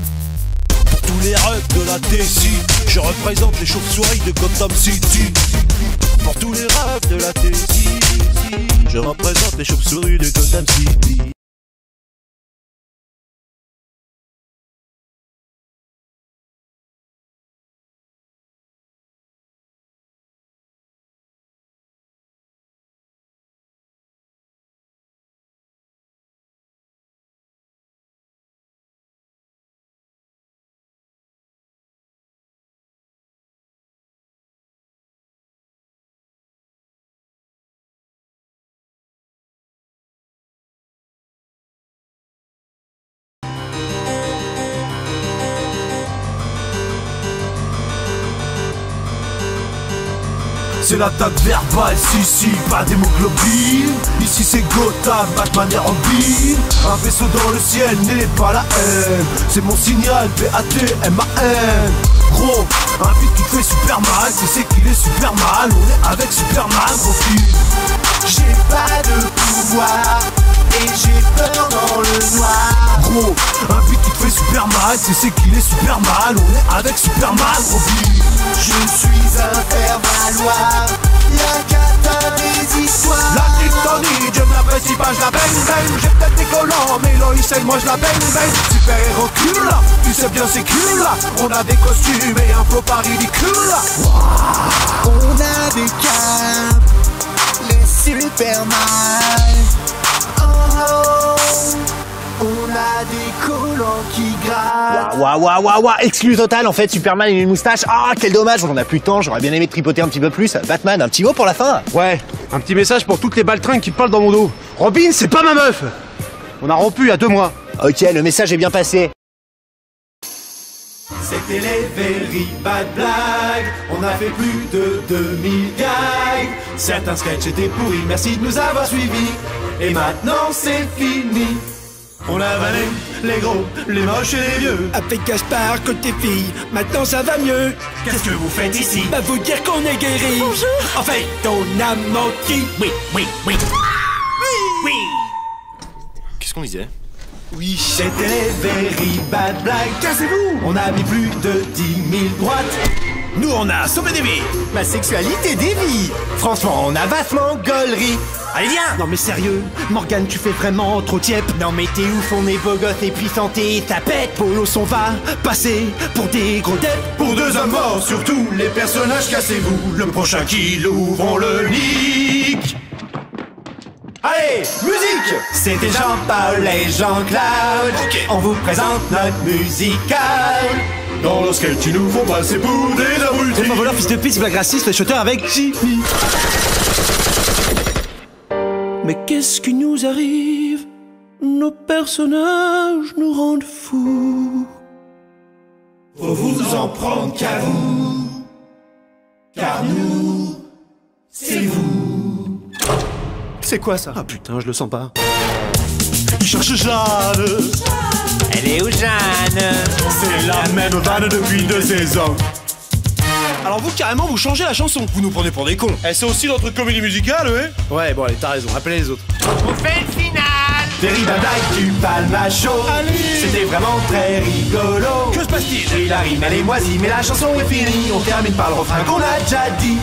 Pour tous les rêves de la TSI, je représente les chauves-souris de Gotham City. Pour tous les rêves de la TSI, je représente les chauves-souris de Gotham City. C'est l'attaque verbale, si, pas d'hémoglobine. Ici c'est Gotham, Batman et Robin. Un vaisseau dans le ciel n'est pas la haine. C'est mon signal, P-A-T-M-A-N. Gros, un beat qui fait super mal, c'est qu'il est super mal. On est avec Superman, gros fils. J'ai pas de pouvoir et j'ai peur dans le noir. Gros, un beat qui te fait super mal, c'est qu'il est super mal. On est avec Superman, gros fils. Je suis un faire-valoir, y'a qu'à ta des histoires. La tectonique, je me l'apprécie pas, je la baigne. J'ai peut-être des collants, mais Lois Lane, moi je la baigne. Super héros cool, tu sais bien c'est cool. On a des costumes et un flow pas ridicule. On a des câbles, les Superman. On a des collants qui grattent. Waouh, exclu total en fait, Superman et une moustache. Ah, quel dommage, on en a plus de temps, j'aurais bien aimé tripoter un petit peu plus. Batman, un petit mot pour la fin? Ouais, un petit message pour toutes les baltringues qui parlent dans mon dos. Robin, c'est pas ma meuf. On a rompu il y a 2 mois. Ok, le message est bien passé. C'était les very bad blagues. On a fait plus de 2000 gags. Certains sketchs étaient pourris, merci de nous avoir suivis. Et maintenant c'est fini. On a vanné les gros, les moches et les vieux. Avec Gaspard côté fille, maintenant ça va mieux. Qu'est-ce que vous faites ici? Bah vous dire qu'on est guéri. Bonjour. En fait, on a menti. Oui. Qu'est-ce qu'on disait? Oui, c'était les very bad blagues. Cassez-vous! On a mis plus de 10 000 droites. Nous, on a sauvé des vies. Ma sexualité dévie. Franchement, on a vachement gaulerie. Allez, viens! Non, mais sérieux, Morgane, tu fais vraiment trop tiep. Non, mais t'es ouf, on est beau gosse et puissanté, ça pète. Polos, on va passer pour des gros dettes. Pour 2 hommes morts, surtout les personnages, cassez-vous. Le prochain qui l'ouvre, le nique. Allez, musique! C'était Jean-Paul et Jean-Claude. On vous présente notre musical. Dans le skate, ils nous font passer pour des abrutis. C'est pas voleur, fils de pute, blague raciste, shooter avec Jimmy. Mais qu'est-ce qui nous arrive? Nos personnages nous rendent fous. Faut vous en prendre qu'à vous. Car nous, c'est vous. C'est quoi ça? Ah putain, je le sens pas. Il cherche Jeanne. Elle est où Jeanne? C'est la même vanne depuis 2 saisons. Alors vous, carrément, vous changez la chanson. Vous nous prenez pour des cons. C'est aussi notre comédie musicale, ouais? Ouais, bon, allez, t'as raison, appelez les autres. On fait le final. Very bad blague du palmacho. C'était vraiment très rigolo. Que se passe-t-il? Et la rime elle est moisie, mais la chanson est finie. On termine par le refrain qu'on a déjà dit.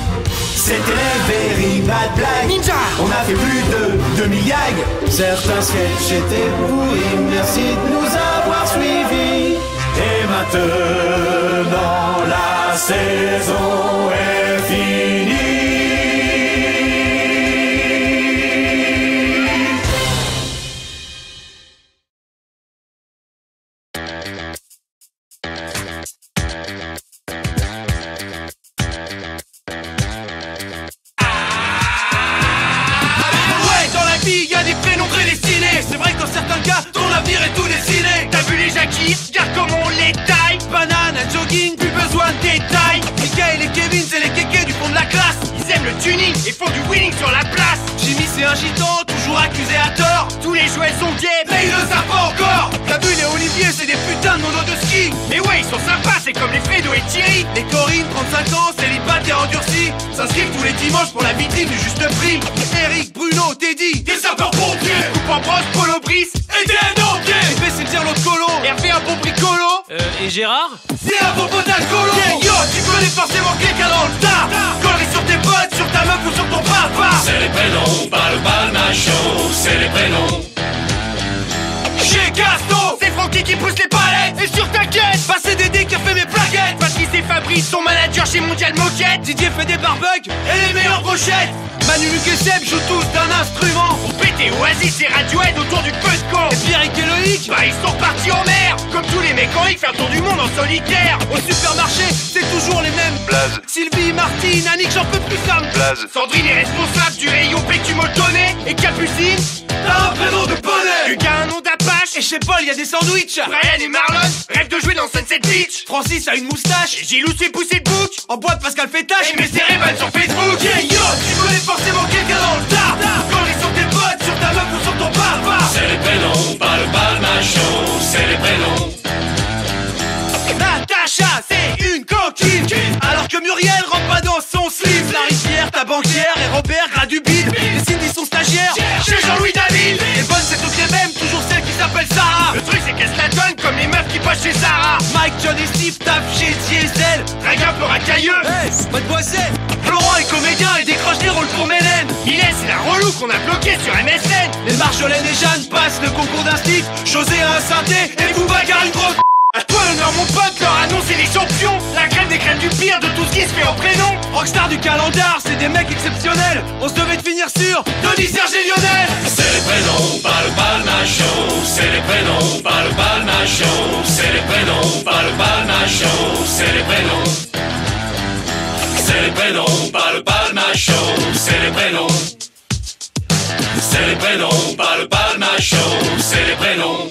C'était les very bad blagues. Ninja. On a fait plus de 2000 gags. Certains sketchs étaient pourris. Merci de nous avoir suivis. Et maintenant la saison est finie. C'est vrai que dans certains cas, ton avenir est tout dessiné. T'as vu les Jackie, regarde comment on les taille. Banane, un jogging, plus besoin de détails. Michael et Kevin, c'est les kékés du fond de la classe. Ils aiment le tuning et font du winning sur la place. Jimmy, c'est un gitan, toujours accusé à tort. Tous les jouets sont gays, mais ils le savent pas encore. T'as vu les Olivier, c'est des putains de monos de ski. Mais ouais, ils sont sympas, c'est comme les Fredo et Thierry. Les Corinne, 35 ans, célibataire endurci, s'inscrivent tous les dimanches pour la vitrine du juste prix. Eric, Bruno, Teddy, des sapeurs-pompiers. Coupe en brosse, Polo Brice et des dompiers. JP, c'est le dire l'autre colo. Hervé, un bon bricolo. Et Gérard? C'est un bon pote d'alcoolo. Yeah, yo, tu connais forcément quelqu'un dans le tas. Conneries sur tes potes, sur ta meuf ou sur ton papa. C'est les prénoms, pas le balmacho. C'est les prénoms. Chez Casto, c'est Francky qui pousse les palettes. Et sur ta quête, bah c'est Dédé qui a fait mes plaquettes. Patrice et Fabrice sont managers chez Mondial Moquette. Didier fait des barbecues et les meilleures brochettes. Manu, Luc et Seb jouent tous d'un instrument. Pour péter Oasis et Radiohead autour du feu de camp. Et Pierrick et Loïc, bah ils sont partis en mer. Comme tous les mécaniques, faire le tour du monde en solitaire. Au supermarché, c'est toujours les mêmes. Blaze. Sylvie, Martine, Annick, j'en peux plus Sam. Blaze. Sandrine est responsable du rayon Pétu Motonnet. Et Capucine, t'as un prénom de poney. Lucas a un nom d'Apache. Et chez Paul, y a des sandwichs. Brian et Marlon rêvent de jouer dans Sunset Beach. Francis a une moustache. Et Gilou s'est poussé le bouc. En boîte Pascal Fetache. Et mes cérébrales sur Facebook. Yeah, yo, tu connais forcément quelqu'un dans le tas. Conneries sur tes potes, sur ta meuf ou sur ton papa. C'est les prénoms, pas le balmacho. C'est les prénoms. Natacha, c'est une coquine. Alors que Muriel rentre pas dans son slip. La rivière, ta banquière et Robert gras du bide. Les Cindy sont stagiaires chez Jean-Louis David. Les bonnes c'est au même, toujours celle qui s'appelle Sarah. Le truc c'est qu'elle se la donne comme les meufs qui passent chez Sarah. Mike, John et Steve taffent chez Diesel. Drague un peu racailleux. Hey, pas de boisset. Florent est comédien et décroche des rôles pour Mélène. Mylène c'est la relou qu'on a bloqué sur MSN. Les Marjolaine et Jeanne passent le concours d'instit. José a un synthé et vous bagarre une grosse. À toi l'honneur mon pote, leur annonce c'est les champions. La crème des crèmes du pire de tout ce qui se fait au prénom. Rockstar du calendar, c'est des mecs exceptionnels. On se devait de finir sur Denis, Serge et Lionel. C'est les prénoms, pas le balmacho. C'est les prénoms, pas le balmacho. C'est les prénoms, pas le balmacho. C'est les prénoms. C'est les prénoms, pas le balmacho. C'est les prénoms. C'est les prénoms, pas le balmacho. C'est les prénoms.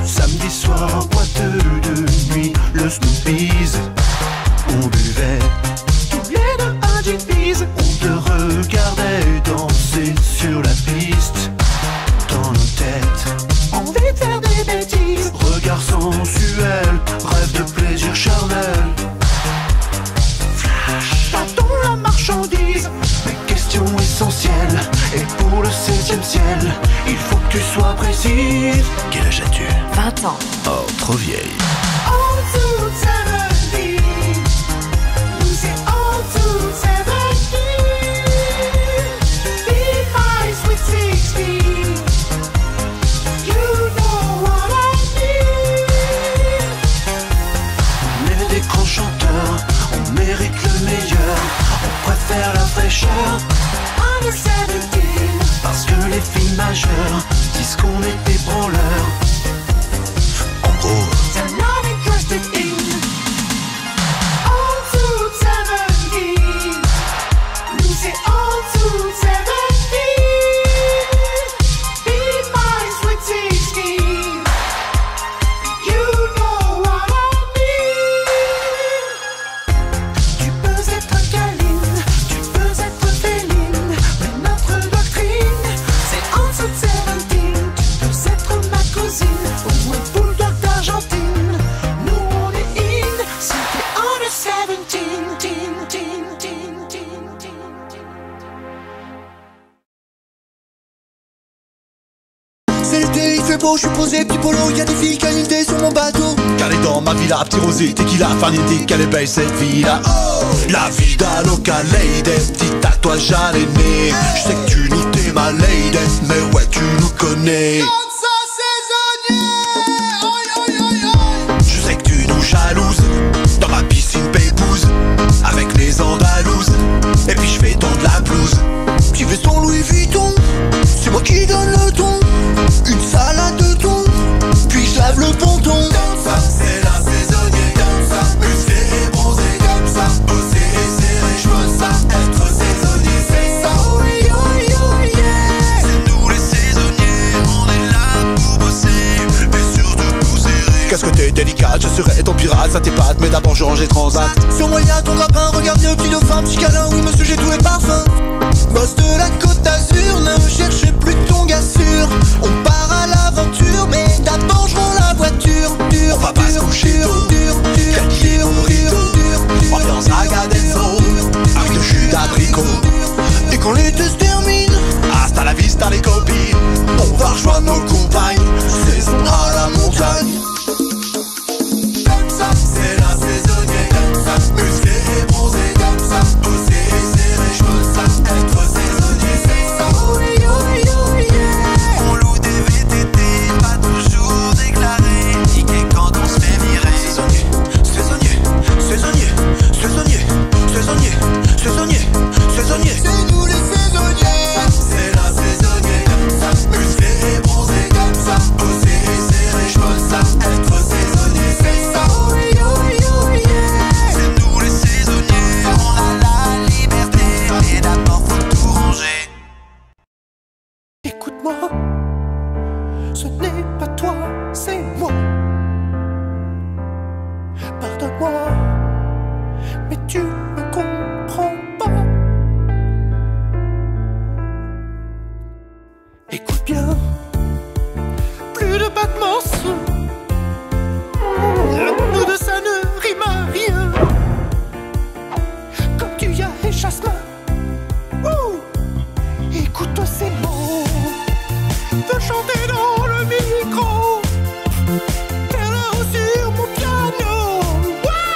Samedi soir, boiteux de nuit, le Snoopies, on buvait tous les deux un gin fizz. On te regardait danser sur la piste, dans nos têtes, envie de faire des bêtises. Regard sensuel, rêve de plaisir charnel. Flash, tâtons la marchandise, mais question dire. Quel âge as-tu? 20 ans. Oh, trop vieille. On to 70. Nous c'est on to 70. Be nice with 60. You know what I mean. On est des grands chanteurs, on mérite le meilleur. On préfère la fraîcheur. Under 17. Parce que les filles majeures disent qu'on est des branleurs. En gros, They're not interested in on to 70. Nous c'est on to 70. Be nice with 60. You know what I mean. Tu peux être câline, tu peux être féline, mais notre doctrine c'est on to 17. Tu peux être ma cousine ou un bulldog d'Argentine. Nous on est in, si t'es under 17. C'est l'été, il fait beau, je suis posé, petit polo, y'a des filles qualité sur mon bateau. Car est dans ma villa, petit rosé, tequila, farnité, qu'elle est belle cette villa. Oh, la vida loca lady, petit tatouage à l'aîné. Je sais que tu nous t'es ma lady, mais ouais tu nous connais. Je sais que tu nous jalouses, dans ma piscine pépouse, avec les Andalouses, et puis je fais ton de la blouse. Petit veston Louis Vuitton, c'est moi qui donne le ton. Une salade de thon, puis je lave le ponton. Comme ça, c'est la saisonnier, comme ça, musclé et bronzé, comme ça, bossé et serré, je veux ça, être saisonnier, c'est ça, oui, oui, oui, yeah. c'est nous les saisonniers, on est là pour bosser, mais surtout pour serrer. Qu'est-ce que t'es délicate, je serai ton pirate, ça t'épate, mais d'abord je rangeais transat. Sur moi y'a ton grappin, regarde le petit dauphin, petit câlin, oui monsieur j'ai tous les parfums. Boss de la Côte d'Azur, ne cherchez plus ton gars sûr. On part à l'aventure, mais d'abord je rends la voiture. Dur, on va pas se coucher tôt, ambiance Agadezzo, avec le jus d'abricot. Et quand l'été se termine, hasta la vista les copines, on va rejoindre nos compagnes, saison à la montagne. Comme ça, c'est la saisonnier, comme ça, musclé et bronzé, comme ça, bossé et serré, je veux ça, être saisonnier, c'est ça, oui, oui, oui, yeah. On loue des VTT, pas toujours déclarés, niqué quand on se fait virer. Saisonnier, saisonnier, saisonnier, saisonnier, saisonnier, saisonnier, saisonnier. c'est nous les saisonniers. C'est la saisonnier, comme ça, musclé et bronzé, comme ça, bossé et serré, je veux ça, être saisonnier, c'est ça, oui, oui, oui, yeah. C'est nous les saisonniers, on a la liberté, mais d'abord faut tout ranger. Écoute-moi, ce n'est pas toi, c'est moi. Pardonne-moi, mais tu me comprends pas. Écoute bien, plus de battements sous. Nous deux ça ne rime à rien. Comme tu y as et Jasmin. Ouh, écoute c'est beau de chanter dans le micro. Faire la haut sur mon piano. Ouah.